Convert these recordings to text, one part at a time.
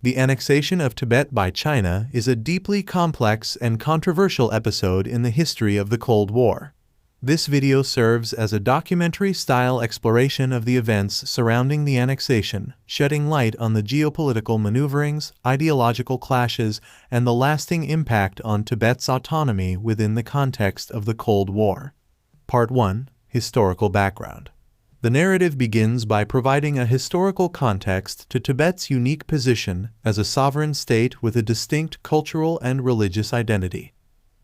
The annexation of Tibet by China is a deeply complex and controversial episode in the history of the Cold War. This video serves as a documentary-style exploration of the events surrounding the annexation, shedding light on the geopolitical maneuverings, ideological clashes, and the lasting impact on Tibet's autonomy within the context of the Cold War. Part 1. Historical background. The narrative begins by providing a historical context to Tibet's unique position as a sovereign state with a distinct cultural and religious identity.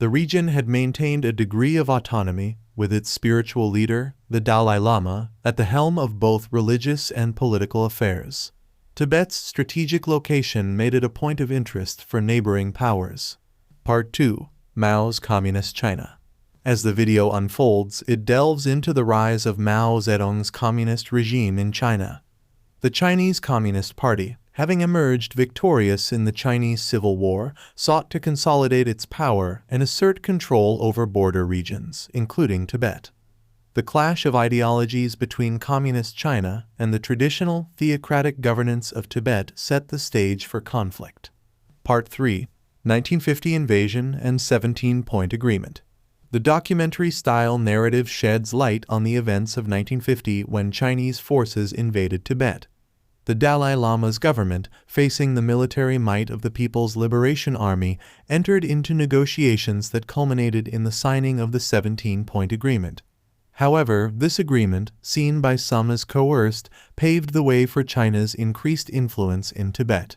The region had maintained a degree of autonomy, with its spiritual leader, the Dalai Lama, at the helm of both religious and political affairs. Tibet's strategic location made it a point of interest for neighboring powers. Part 2. Mao's Communist China. As the video unfolds, it delves into the rise of Mao Zedong's communist regime in China. The Chinese Communist Party, having emerged victorious in the Chinese Civil War, sought to consolidate its power and assert control over border regions, including Tibet. The clash of ideologies between Communist China and the traditional theocratic governance of Tibet set the stage for conflict. Part 3. 1950 Invasion and 17-Point Agreement. The documentary-style narrative sheds light on the events of 1950 when Chinese forces invaded Tibet. The Dalai Lama's government, facing the military might of the People's Liberation Army, entered into negotiations that culminated in the signing of the 17-Point Agreement. However, this agreement, seen by some as coerced, paved the way for China's increased influence in Tibet.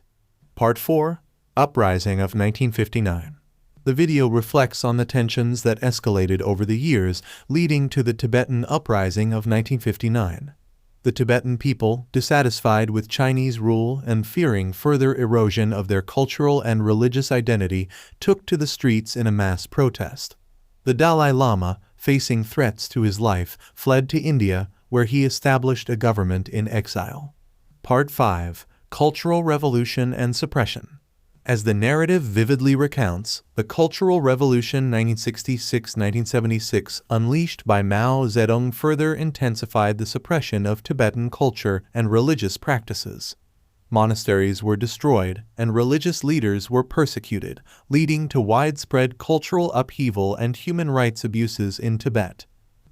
Part 4. Uprising of 1959. The video reflects on the tensions that escalated over the years, leading to the Tibetan Uprising of 1959. The Tibetan people, dissatisfied with Chinese rule and fearing further erosion of their cultural and religious identity, took to the streets in a mass protest. The Dalai Lama, facing threats to his life, fled to India, where he established a government in exile. Part 5. Cultural Revolution and Suppression. As the narrative vividly recounts, the Cultural Revolution 1966-1976 unleashed by Mao Zedong further intensified the suppression of Tibetan culture and religious practices. Monasteries were destroyed, and religious leaders were persecuted, leading to widespread cultural upheaval and human rights abuses in Tibet.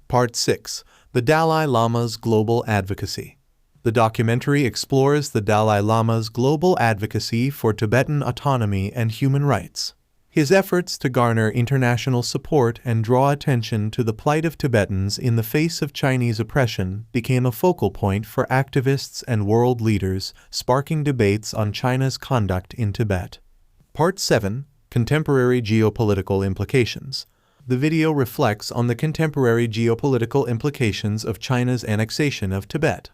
Part 6. The Dalai Lama's Global Advocacy. The documentary explores the Dalai Lama's global advocacy for Tibetan autonomy and human rights. His efforts to garner international support and draw attention to the plight of Tibetans in the face of Chinese oppression became a focal point for activists and world leaders, sparking debates on China's conduct in Tibet. Part 7. Contemporary Geopolitical Implications. The video reflects on the contemporary geopolitical implications of China's annexation of Tibet.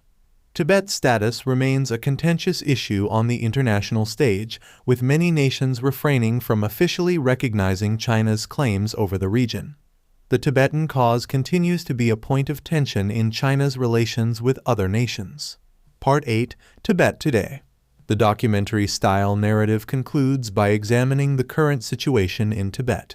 Tibet's status remains a contentious issue on the international stage, with many nations refraining from officially recognizing China's claims over the region. The Tibetan cause continues to be a point of tension in China's relations with other nations. Part 8. Tibet Today. The documentary-style narrative concludes by examining the current situation in Tibet.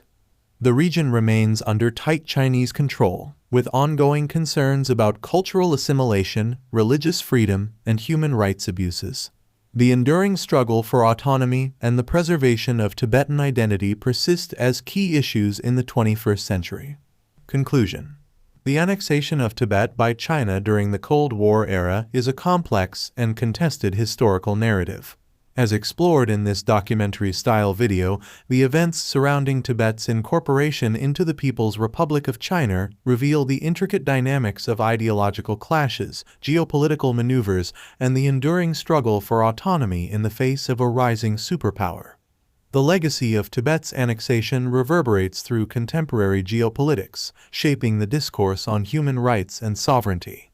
The region remains under tight Chinese control, with ongoing concerns about cultural assimilation, religious freedom, and human rights abuses. The enduring struggle for autonomy and the preservation of Tibetan identity persist as key issues in the 21st century. Conclusion. The annexation of Tibet by China during the Cold War era is a complex and contested historical narrative. As explored in this documentary-style video, the events surrounding Tibet's incorporation into the People's Republic of China reveal the intricate dynamics of ideological clashes, geopolitical maneuvers, and the enduring struggle for autonomy in the face of a rising superpower. The legacy of Tibet's annexation reverberates through contemporary geopolitics, shaping the discourse on human rights and sovereignty.